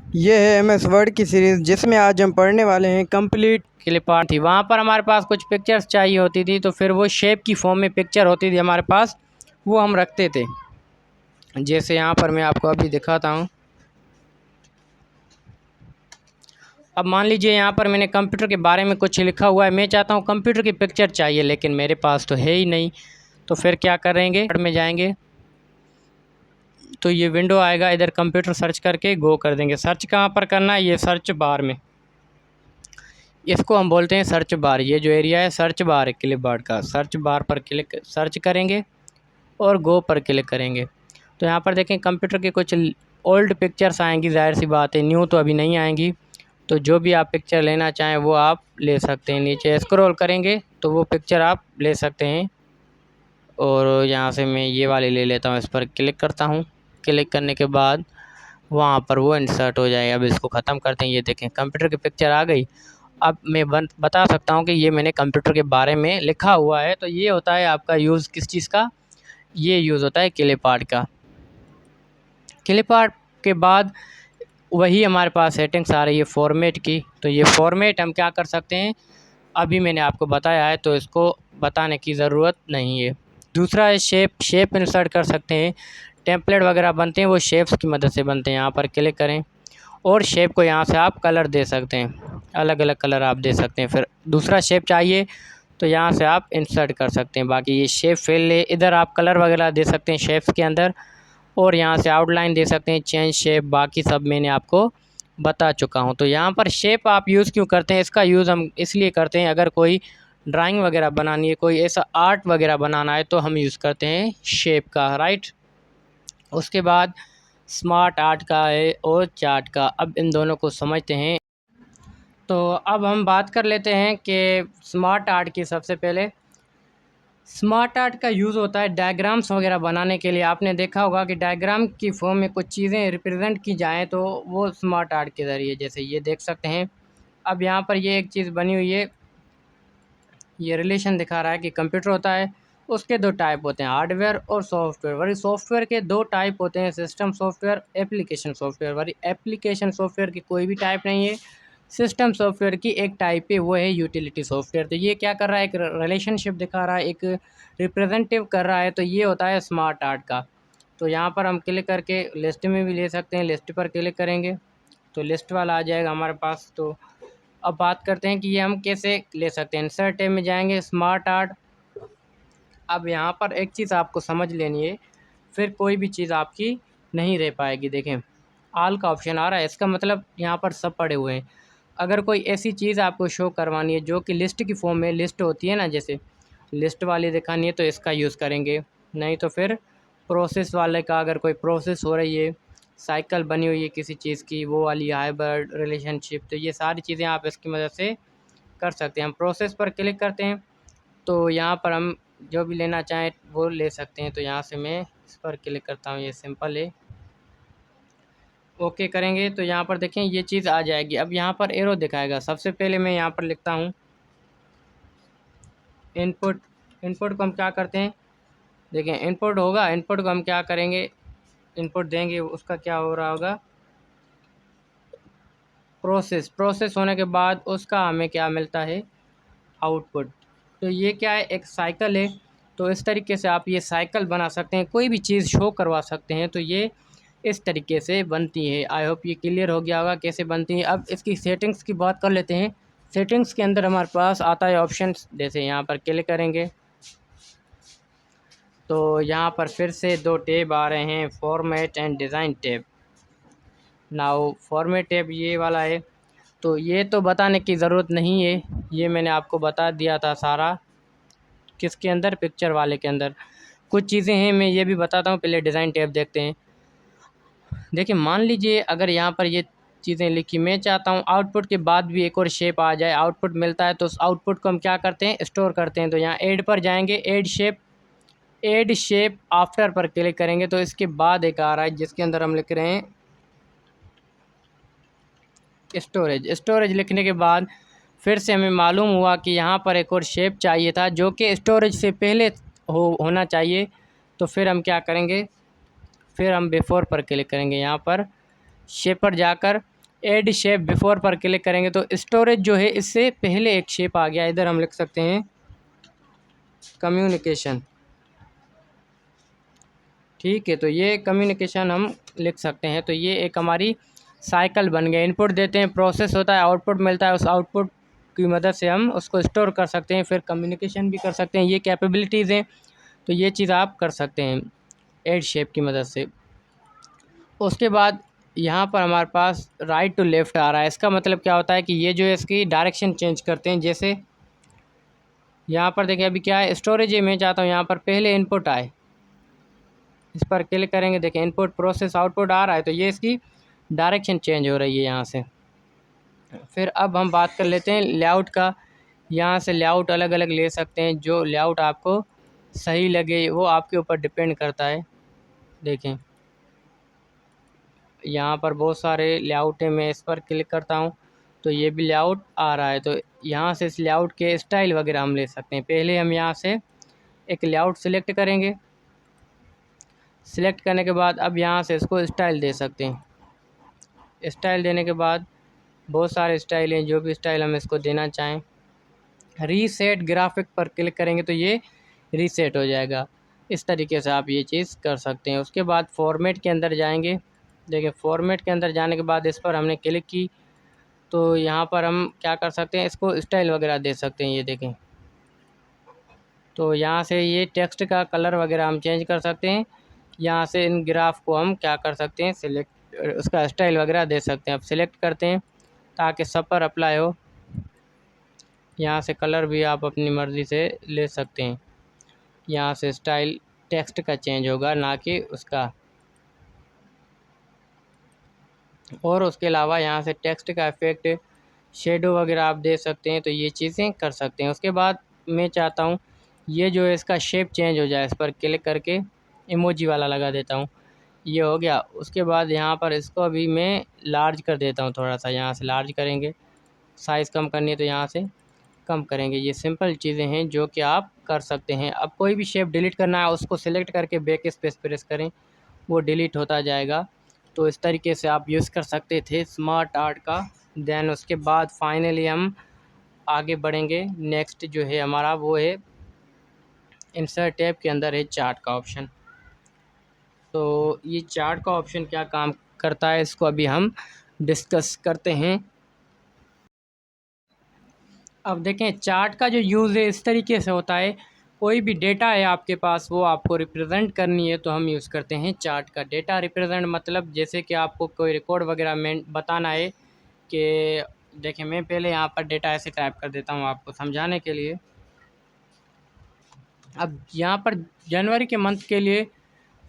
ये है MS word की सीरीज़ जिसमें आज हम पढ़ने वाले हैं कंप्लीट क्लिप आर्ट थी। वहाँ पर हमारे पास कुछ पिक्चर्स चाहिए होती थी, तो फिर वो शेप की फॉर्म में पिक्चर होती थी हमारे पास, वो हम रखते थे। जैसे यहाँ पर मैं आपको अभी दिखाता हूँ। अब मान लीजिए यहाँ पर मैंने कंप्यूटर के बारे में कुछ लिखा हुआ है, मैं चाहता हूँ कंप्यूटर की पिक्चर चाहिए, लेकिन मेरे पास तो है ही नहीं। तो फिर क्या करेंगे, वर्ड में जाएंगे तो ये विंडो आएगा, इधर कंप्यूटर सर्च करके गो कर देंगे। सर्च कहाँ पर करना है, ये सर्च बार में, इसको हम बोलते हैं सर्च बार। ये जो एरिया है सर्च बार है क्लिपबोर्ड का। सर्च बार पर क्लिक सर्च करेंगे और गो पर क्लिक करेंगे तो यहाँ पर देखें कंप्यूटर के कुछ ओल्ड पिक्चर्स आएंगी, ज़ाहिर सी बात है, न्यू तो अभी नहीं आएंगी। तो जो भी आप पिक्चर लेना चाहें वो आप ले सकते हैं। नीचे स्क्रॉल करेंगे तो वो पिक्चर आप ले सकते हैं। और यहाँ से मैं ये वाली ले लेता हूँ, इस पर क्लिक करता हूँ। क्लिक करने के बाद वहाँ पर वो इंसर्ट हो जाएगा। अब इसको ख़त्म करते हैं। ये देखें कंप्यूटर की पिक्चर आ गई। अब मैं बता सकता हूँ कि ये मैंने कंप्यूटर के बारे में लिखा हुआ है। तो ये होता है आपका यूज़ किस चीज़ का, ये यूज़ होता है क्लिप आर्ट का। क्लिप आर्ट के बाद वही हमारे पास सेटिंग्स आ रही है फॉर्मेट की। तो ये फॉर्मेट हम क्या कर सकते हैं, अभी मैंने आपको बताया है तो इसको बताने की ज़रूरत नहीं है। दूसरा है शेप। शेप इंसर्ट कर सकते हैं। टेम्पलेट वगैरह बनते हैं वो शेप्स की मदद से बनते हैं। यहाँ पर क्लिक करें और शेप को यहाँ से आप कलर दे सकते हैं, अलग अलग कलर आप दे सकते हैं। फिर दूसरा शेप चाहिए तो यहाँ से आप इंसर्ट कर सकते हैं। बाकी ये शेप फिल है, इधर आप कलर वगैरह दे सकते हैं शेप्स के अंदर, और यहाँ से आउटलाइन दे सकते हैं, चेंज शेप, बाकी सब मैंने आपको बता चुका हूँ। तो यहाँ पर शेप आप यूज़ क्यों करते हैं, इसका यूज़ हम इसलिए करते हैं अगर कोई ड्राइंग वगैरह बनानी है, कोई ऐसा आर्ट वगैरह बनाना है तो हम यूज़ करते हैं शेप का, राइट। उसके बाद स्मार्ट आर्ट का है और चार्ट का। अब इन दोनों को समझते हैं। तो अब हम बात कर लेते हैं कि स्मार्ट आर्ट की। सबसे पहले स्मार्ट आर्ट का यूज़ होता है डायग्राम्स वगैरह बनाने के लिए। आपने देखा होगा कि डायग्राम की फॉर्म में कुछ चीज़ें रिप्रेजेंट की जाएँ तो वो स्मार्ट आर्ट के ज़रिए, जैसे ये देख सकते हैं। अब यहाँ पर ये एक चीज़ बनी हुई है, ये रिलेशन दिखा रहा है कि कंप्यूटर होता है, उसके दो टाइप होते हैं, हार्डवेयर और सॉफ्टवेयर। वही सॉफ्टवेयर के दो टाइप होते हैं, सिस्टम सॉफ्टवेयर, एप्लीकेशन सॉफ्टवेयर। वही एप्लीकेशन सॉफ्टवेयर की कोई भी टाइप नहीं है, सिस्टम सॉफ्टवेयर की एक टाइप है, वो है यूटिलिटी सॉफ्टवेयर। तो ये क्या कर रहा है, एक रिलेशनशिप दिखा रहा है, एक रिप्रेजेंटेटिव कर रहा है। तो ये होता है स्मार्ट आर्ट का। तो यहाँ पर हम क्लिक करके लिस्ट में भी ले सकते हैं, लिस्ट पर क्लिक करेंगे तो लिस्ट वाला आ जाएगा हमारे पास। तो अब बात करते हैं कि ये हम कैसे ले सकते हैं। इंसर्ट टैब में जाएंगे, स्मार्ट आर्ट। अब यहाँ पर एक चीज़ आपको समझ लेनी है, फिर कोई भी चीज़ आपकी नहीं रह पाएगी। देखें ऑल का ऑप्शन आ रहा है, इसका मतलब यहाँ पर सब पड़े हुए हैं। अगर कोई ऐसी चीज़ आपको शो करवानी है जो कि लिस्ट की फॉर्म में लिस्ट होती है ना, जैसे लिस्ट वाली दिखानी है तो इसका यूज़ करेंगे, नहीं तो फिर प्रोसेस वाले का। अगर कोई प्रोसेस हो रही है, साइकिल बनी हुई है किसी चीज़ की, वो वाली हाइब्रिड रिलेशनशिप, तो ये सारी चीज़ें आप इसकी मदद से कर सकते हैं। हम प्रोसेस पर क्लिक करते हैं तो यहाँ पर हम जो भी लेना चाहें वो ले सकते हैं। तो यहाँ से मैं इस पर क्लिक करता हूँ, ये सिंपल है। ओके करेंगे तो यहाँ पर देखें ये चीज़ आ जाएगी। अब यहाँ पर एरो दिखाएगा। सबसे पहले मैं यहाँ पर लिखता हूँ इनपुट। इनपुट को हम क्या करते हैं, देखें इनपुट होगा, इनपुट को हम क्या करेंगे, इनपुट देंगे, उसका क्या हो रहा होगा, प्रोसेस। प्रोसेस होने के बाद उसका हमें क्या मिलता है, आउटपुट। तो ये क्या है, एक साइकिल है। तो इस तरीके से आप ये साइकिल बना सकते हैं, कोई भी चीज़ शो करवा सकते हैं। तो ये इस तरीके से बनती है। आई होप ये क्लियर हो गया होगा कैसे बनती है। अब इसकी सेटिंग्स की बात कर लेते हैं। सेटिंग्स के अंदर हमारे पास आता है ऑप्शन, जैसे यहाँ पर क्लिक करेंगे तो यहाँ पर फिर से दो टैब आ रहे हैं, format and design tab. Now format tab ये वाला है, तो ये तो बताने की ज़रूरत नहीं है, ये मैंने आपको बता दिया था सारा। किसके अंदर, पिक्चर वाले के अंदर कुछ चीज़ें हैं, मैं ये भी बताता हूँ। पहले डिज़ाइन टैब देखते हैं। देखिए मान लीजिए अगर यहाँ पर ये चीज़ें लिखी, मैं चाहता हूँ आउटपुट के बाद भी एक और शेप आ जाए, आउटपुट मिलता है तो उस आउटपुट को हम क्या करते हैं, स्टोर करते हैं। तो यहाँ ऐड पर जाएंगे, ऐड शेप आफ्टर पर क्लिक करेंगे तो इसके बाद एक आ रहा है जिसके अंदर हम लिख रहे हैं स्टोरेज। स्टोरेज लिखने के बाद फिर से हमें मालूम हुआ कि यहाँ पर एक और शेप चाहिए था जो कि स्टोरेज से पहले होना चाहिए। तो फिर हम क्या करेंगे, फिर हम बिफोर पर क्लिक करेंगे। यहाँ पर शेप पर जाकर ऐड शेप बिफोर पर क्लिक करेंगे तो स्टोरेज जो है इससे पहले एक शेप आ गया। इधर हम लिख सकते हैं कम्युनिकेशन। ठीक है, तो ये कम्युनिकेशन हम लिख सकते हैं। तो ये एक हमारी साइकिल बन गया। इनपुट देते हैं, प्रोसेस होता है, आउटपुट मिलता है। उस आउटपुट की मदद से हम उसको स्टोर कर सकते हैं, फिर कम्युनिकेशन भी कर सकते हैं। ये कैपेबिलिटीज़ हैं, तो ये चीज़ आप कर सकते हैं ऐड शेप की मदद से। उसके बाद यहाँ पर हमारे पास राइट टू लेफ़्ट आ रहा है। इसका मतलब क्या होता है कि ये जो है इसकी डायरेक्शन चेंज करते हैं। जैसे यहाँ पर देखिए अभी क्या है, स्टोरेज है, मैं चाहता हूँ यहाँ पर पहले इनपुट आए। इस पर क्लिक करेंगे, देखिए इनपुट प्रोसेस आउटपुट आ रहा है, तो ये इसकी डायरेक्शन चेंज हो रही है यहाँ से। फिर अब हम बात कर लेते हैं लेआउट का। यहाँ से लेआउट अलग अलग ले सकते हैं, जो लेआउट आपको सही लगे वो आपके ऊपर डिपेंड करता है। देखें यहाँ पर बहुत सारे लेआउट हैं, मैं इस पर क्लिक करता हूँ तो ये भी लेआउट आ रहा है। तो यहाँ से इस लेआउट के स्टाइल वगैरह हम ले सकते हैं। पहले हम यहाँ से एक लेआउट सिलेक्ट करेंगे। सिलेक्ट करने के बाद अब यहाँ से इसको स्टाइल दे सकते हैं। स्टाइल देने के बाद बहुत सारे स्टाइल हैं, जो भी स्टाइल हम इसको देना चाहें। रीसेट ग्राफिक पर क्लिक करेंगे तो ये रीसेट हो जाएगा। इस तरीके से आप ये चीज़ कर सकते हैं। उसके बाद फॉर्मेट के अंदर जाएंगे। देखिए फॉर्मेट के अंदर जाने के बाद इस पर हमने क्लिक की तो यहाँ पर हम क्या कर सकते हैं, इसको स्टाइल वगैरह दे सकते हैं। ये देखें, तो यहाँ से ये टेक्स्ट का कलर वगैरह हम चेंज कर सकते हैं। यहाँ से इन ग्राफ को हम क्या कर सकते हैं, सिलेक्ट, उसका स्टाइल वगैरह दे सकते हैं। अब सिलेक्ट करते हैं ताकि सब पर अप्लाई हो। यहाँ से कलर भी आप अपनी मर्ज़ी से ले सकते हैं। यहाँ से स्टाइल टेक्स्ट का चेंज होगा, ना कि उसका। और उसके अलावा यहाँ से टेक्स्ट का इफ़ेक्ट, शेडो वगैरह आप दे सकते हैं। तो ये चीज़ें कर सकते हैं। उसके बाद मैं चाहता हूँ ये जो है इसका शेप चेंज हो जाए, इस पर क्लिक करके इमोजी वाला लगा देता हूँ। ये हो गया। उसके बाद यहाँ पर इसको अभी मैं लार्ज कर देता हूँ थोड़ा सा। यहाँ से लार्ज करेंगे, साइज़ कम करनी है तो यहाँ से कम करेंगे। ये सिंपल चीज़ें हैं जो कि आप कर सकते हैं। अब कोई भी शेप डिलीट करना है उसको सिलेक्ट करके बैक स्पेस प्रेस करें, वो डिलीट होता जाएगा। तो इस तरीके से आप यूज़ कर सकते थे स्मार्ट आर्ट का। देन उसके बाद फाइनली हम आगे बढ़ेंगे। नेक्स्ट जो है हमारा वो है इंसर्ट टैब के अंदर है चार्ट का ऑप्शन। तो ये चार्ट का ऑप्शन क्या काम करता है, इसको अभी हम डिस्कस करते हैं। अब देखें चार्ट का जो यूज़ है इस तरीके से होता है, कोई भी डेटा है आपके पास, वो आपको रिप्रेजेंट करनी है तो हम यूज़ करते हैं चार्ट का। डेटा रिप्रेजेंट मतलब जैसे कि आपको कोई रिकॉर्ड वगैरह में बताना है कि देखिए मैं पहले यहाँ पर डेटा ऐसे टाइप कर देता हूँ आपको समझाने के लिए। अब यहाँ पर जनवरी के मंथ के लिए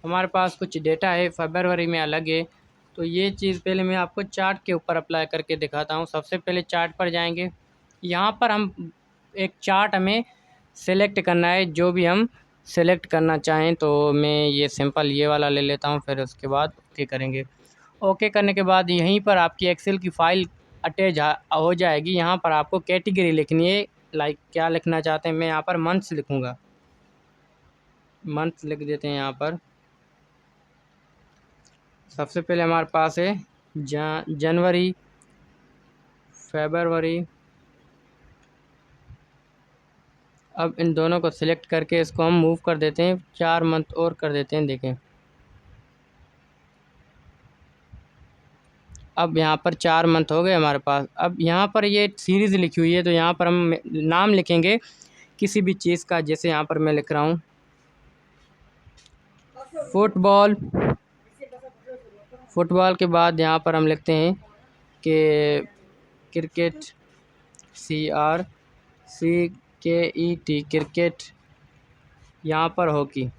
हमारे पास कुछ डेटा है, फरवरी में अलग है। तो ये चीज़ पहले मैं आपको चार्ट के ऊपर अप्लाई करके दिखाता हूँ। सबसे पहले चार्ट पर जाएंगे। यहाँ पर हम एक चार्ट हमें सेलेक्ट करना है, जो भी हम सेलेक्ट करना चाहें। तो मैं ये सिंपल ये वाला ले लेता हूँ, फिर उसके बाद ओके करेंगे। ओके करने के बाद यहीं पर आपकी एक्सेल की फ़ाइल अटैच हो जाएगी। यहाँ पर आपको कैटेगरी लिखनी है, लाइक क्या लिखना चाहते हैं। मैं यहाँ पर मंथ्स लिखूँगा, मंथ लिख देते हैं यहाँ पर। सबसे पहले हमारे पास है जनवरी, फरवरी। अब इन दोनों को सिलेक्ट करके इसको हम मूव कर देते हैं, 4 मंथ और कर देते हैं। देखें अब यहाँ पर 4 मंथ हो गए हमारे पास। अब यहाँ पर ये सीरीज़ लिखी हुई है, तो यहाँ पर हम नाम लिखेंगे किसी भी चीज़ का। जैसे यहाँ पर मैं लिख रहा हूँ फुटबॉल। फुटबॉल के बाद यहाँ पर हम लिखते हैं कि क्रिकेट, CRCKET, क्रिकेट। यहाँ पर हॉकी।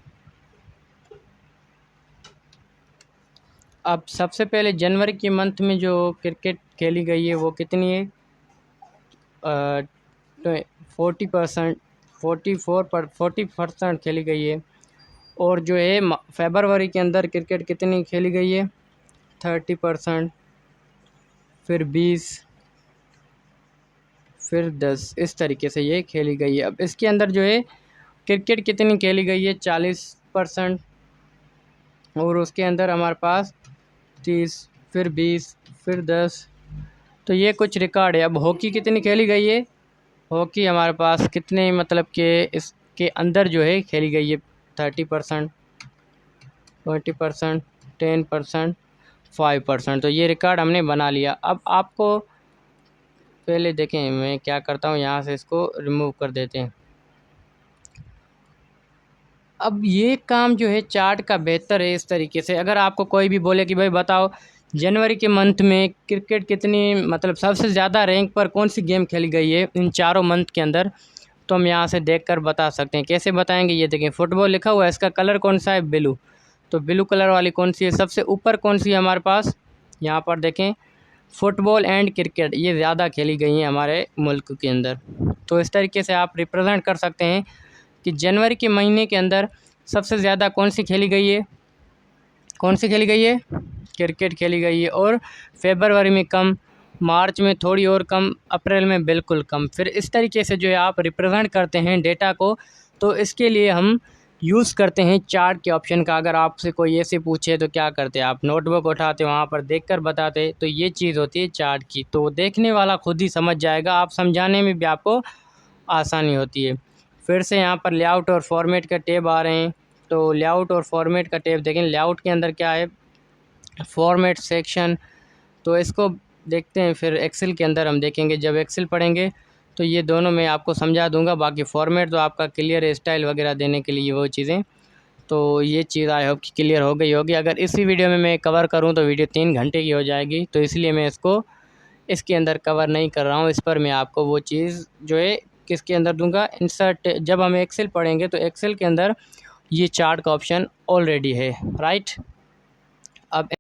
अब सबसे पहले जनवरी के मंथ में जो क्रिकेट खेली गई है वो कितनी है, 40%, 40% खेली गई है। और जो है फरवरी के अंदर क्रिकेट कितनी खेली गई है, 30%, फिर 20, फिर 10। इस तरीके से ये खेली गई है। अब इसके अंदर जो है क्रिकेट कितनी खेली गई है, 40%। और उसके अंदर हमारे पास 30, फिर 20, फिर 10, तो ये कुछ रिकॉर्ड है। अब हॉकी कितनी खेली गई है, हॉकी हमारे पास कितने मतलब कि इसके अंदर जो है खेली गई है 30%, 20%, 10%, 5%। तो ये रिकॉर्ड हमने बना लिया। अब आपको पहले देखें मैं क्या करता हूँ, यहाँ से इसको रिमूव कर देते हैं। अब ये काम जो है चार्ट का बेहतर है इस तरीके से। अगर आपको कोई भी बोले कि भाई बताओ जनवरी के मंथ में क्रिकेट कितनी मतलब सबसे ज़्यादा रैंक पर कौन सी गेम खेली गई है इन चारों मंथ के अंदर, तो हम यहाँ से देखकर बता सकते हैं। कैसे बताएंगे, ये देखें फुटबॉल लिखा हुआ है, इसका कलर कौन सा है, ब्लू। तो ब्लू कलर वाली कौन सी है, सबसे ऊपर कौन सी है हमारे पास, यहाँ पर देखें फुटबॉल एंड क्रिकेट, ये ज़्यादा खेली गई हैं हमारे मुल्क के अंदर। तो इस तरीके से आप रिप्रेजेंट कर सकते हैं कि जनवरी के महीने के अंदर सबसे ज़्यादा कौन सी खेली गई है, कौन सी खेली गई है, क्रिकेट खेली गई है। और फरवरी में कम, मार्च में थोड़ी और कम, अप्रैल में बिल्कुल कम। फिर इस तरीके से जो है आप रिप्रेजेंट करते हैं डेटा को। तो इसके लिए हम यूज़ करते हैं चार्ट के ऑप्शन का। अगर आपसे कोई ऐसे पूछे तो क्या करते, आप नोटबुक उठाते, वहाँ पर देखकर बताते। तो ये चीज़ होती है चार्ट की। तो देखने वाला खुद ही समझ जाएगा, आप समझाने में भी आपको आसानी होती है। फिर से यहाँ पर लेआउट और फॉर्मेट का टैब आ रहे हैं। तो लेआउट और फॉर्मेट का टैब देखें, लेआउट के अंदर क्या है, फॉर्मेट सेक्शन। तो इसको देखते हैं। फिर एक्सेल के अंदर हम देखेंगे, जब एक्सेल पढ़ेंगे तो ये दोनों मैं आपको समझा दूंगा। बाकी फॉर्मेट तो आपका क्लियर है, स्टाइल वगैरह देने के लिए वो चीज़ें। तो ये चीज़ आई होप कि क्लियर हो गई होगी। अगर इसी वीडियो में मैं कवर करूं तो वीडियो 3 घंटे की हो जाएगी। तो इसलिए मैं इसको इसके अंदर कवर नहीं कर रहा हूं। इस पर मैं आपको वो चीज़ जो है किसके अंदर दूंगा, इंसर्ट। जब हम एक्सेल पढ़ेंगे तो एक्सेल के अंदर ये चार्ट का ऑप्शन ऑलरेडी है, राइट। अब